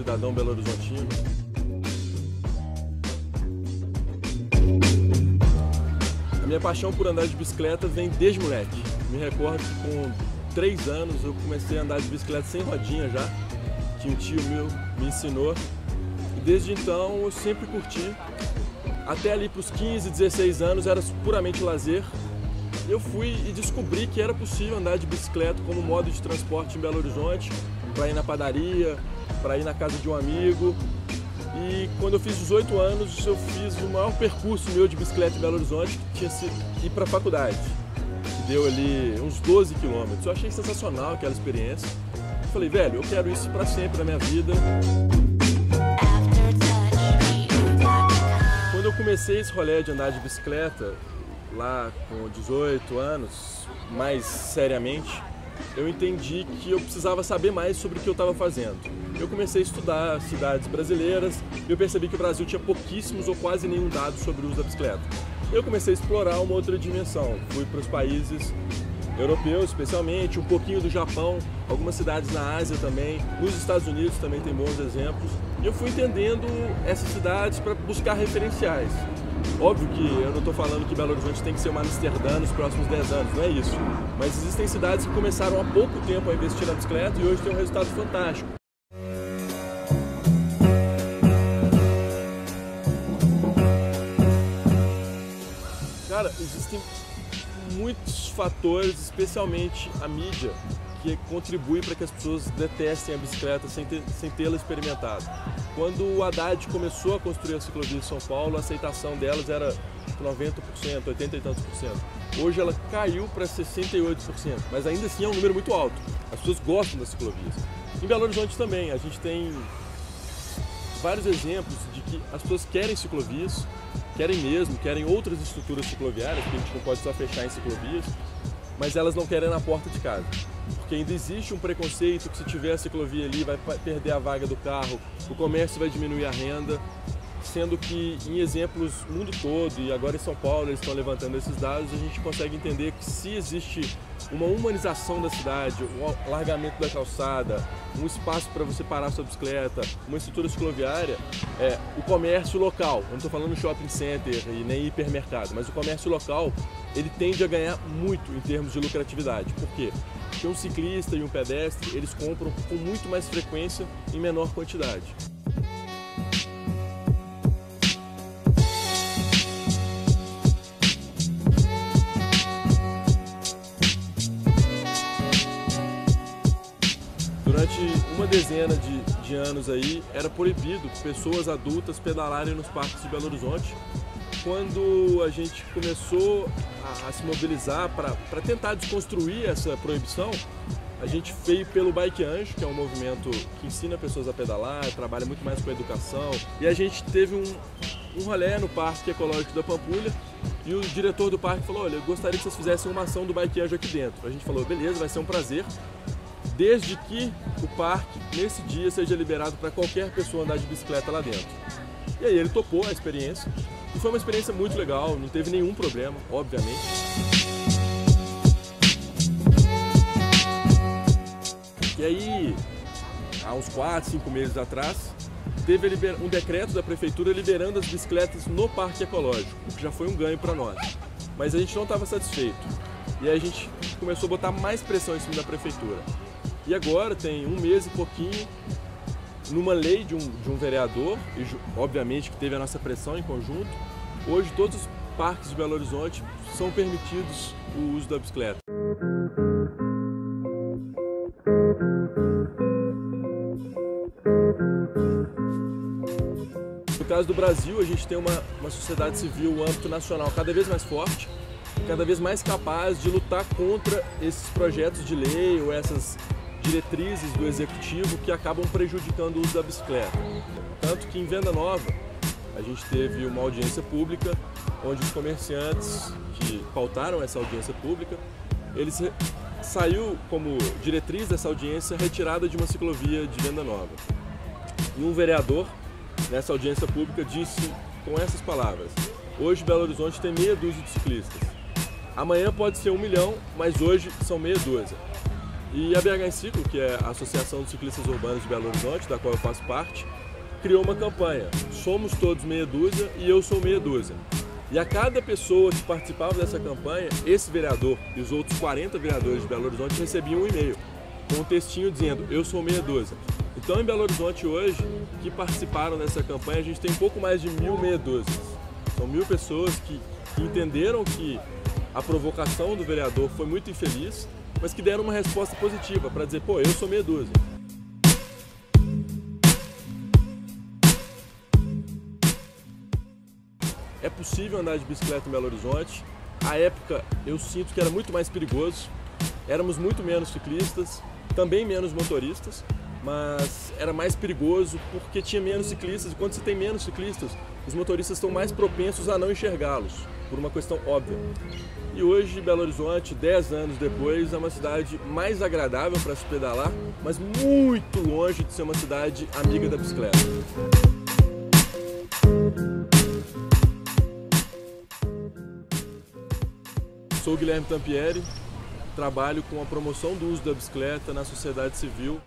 cidadão belo-horizontino. A minha paixão por andar de bicicleta vem desde moleque. Me recordo que com 3 anos eu comecei a andar de bicicleta sem rodinha já, que um tio meu me ensinou. E desde então eu sempre curti. Até ali para os 15, 16 anos era puramente lazer. Eu fui e descobri que era possível andar de bicicleta como modo de transporte em Belo Horizonte, para ir na padaria, para ir na casa de um amigo. E quando eu fiz 18 anos, eu fiz o maior percurso meu de bicicleta em Belo Horizonte, que tinha sido ir para a faculdade, que deu ali uns 12 quilômetros. Eu achei sensacional aquela experiência. Eu falei, velho, eu quero isso para sempre na minha vida. Quando eu comecei esse rolê de andar de bicicleta, lá com 18 anos, mais seriamente, eu entendi que eu precisava saber mais sobre o que eu estava fazendo. Eu comecei a estudar cidades brasileiras e eu percebi que o Brasil tinha pouquíssimos ou quase nenhum dado sobre o uso da bicicleta. Eu comecei a explorar uma outra dimensão. Fui para os países europeus, especialmente, um pouquinho do Japão, algumas cidades na Ásia também, nos Estados Unidos também tem bons exemplos. E eu fui entendendo essas cidades para buscar referenciais. Óbvio que eu não estou falando que Belo Horizonte tem que ser uma Amsterdã nos próximos 10 anos, não é isso. Mas existem cidades que começaram há pouco tempo a investir na bicicleta e hoje tem um resultado fantástico. Cara, existem muitos fatores, especialmente a mídia, que contribui para que as pessoas detestem a bicicleta sem tê-la experimentado. Quando o Haddad começou a construir a ciclovia em São Paulo, a aceitação delas era 90%, 80 e tantos por cento. Hoje ela caiu para 68%, mas ainda assim é um número muito alto. As pessoas gostam das ciclovias. Em Belo Horizonte também, a gente tem vários exemplos de que as pessoas querem ciclovias, querem outras estruturas cicloviárias, que a gente não pode só fechar em ciclovias, mas elas não querem na porta de casa. Porque ainda existe um preconceito que se tiver a ciclovia ali vai perder a vaga do carro, o comércio vai diminuir a renda, sendo que em exemplos no mundo todo, e agora em São Paulo eles estão levantando esses dados, a gente consegue entender que se existe uma humanização da cidade, um alargamento da calçada, um espaço para você parar sua bicicleta, uma estrutura cicloviária, o comércio local, eu não estou falando shopping center e nem hipermercado, mas o comércio local, ele tende a ganhar muito em termos de lucratividade. Por quê? Porque um ciclista e um pedestre, eles compram com muito mais frequência em menor quantidade. Durante uma dezena de anos aí, era proibido pessoas adultas pedalarem nos parques de Belo Horizonte. Quando a gente começou a se mobilizar para tentar desconstruir essa proibição, a gente veio pelo Bike Anjo, que é um movimento que ensina pessoas a pedalar, trabalha muito mais com educação. E a gente teve um rolê no Parque Ecológico da Pampulha e o diretor do parque falou, olha, eu gostaria que vocês fizessem uma ação do Bike Anjo aqui dentro. A gente falou, beleza, vai ser um prazer, desde que o parque, nesse dia, seja liberado para qualquer pessoa andar de bicicleta lá dentro. E aí ele topou a experiência. E foi uma experiência muito legal, não teve nenhum problema, obviamente. E aí, há uns 4, 5 meses atrás, teve um decreto da prefeitura liberando as bicicletas no Parque Ecológico, o que já foi um ganho para nós. Mas a gente não estava satisfeito. E aí a gente começou a botar mais pressão em cima da prefeitura. E agora, tem um mês e pouquinho, numa lei de um vereador, e obviamente que teve a nossa pressão em conjunto, hoje todos os parques de Belo Horizonte são permitidos o uso da bicicleta. No caso do Brasil, a gente tem uma sociedade civil, um âmbito nacional cada vez mais forte, cada vez mais capaz de lutar contra esses projetos de lei ou essas diretrizes do executivo que acabam prejudicando o uso da bicicleta. Tanto que em Venda Nova a gente teve uma audiência pública onde os comerciantes que pautaram essa audiência pública, saiu como diretriz dessa audiência retirada de uma ciclovia de Venda Nova. E um vereador nessa audiência pública disse com essas palavras: hoje Belo Horizonte tem meia dúzia de ciclistas. Amanhã pode ser 1 milhão, mas hoje são meia dúzia. E a BH em Ciclo, que é a Associação dos Ciclistas Urbanos de Belo Horizonte, da qual eu faço parte, criou uma campanha, Somos Todos Meia Dúzia e Eu Sou Meia Dúzia. E a cada pessoa que participava dessa campanha, esse vereador e os outros 40 vereadores de Belo Horizonte recebiam um e-mail com um textinho dizendo Eu Sou Meia Dúzia. Então em Belo Horizonte hoje, que participaram dessa campanha, a gente tem um pouco mais de 1000 meia dúzias. São 1000 pessoas que entenderam que a provocação do vereador foi muito infeliz, mas que deram uma resposta positiva para dizer, pô, eu sou meia dúzia. É possível andar de bicicleta em Belo Horizonte. À época, eu sinto que era muito mais perigoso. Éramos muito menos ciclistas, também menos motoristas, mas era mais perigoso porque tinha menos ciclistas. E quando você tem menos ciclistas, os motoristas estão mais propensos a não enxergá-los, por uma questão óbvia. E hoje, Belo Horizonte, 10 anos depois, é uma cidade mais agradável para se pedalar, mas muito longe de ser uma cidade amiga da bicicleta. Sou Guilherme Tampieri, trabalho com a promoção do uso da bicicleta na sociedade civil.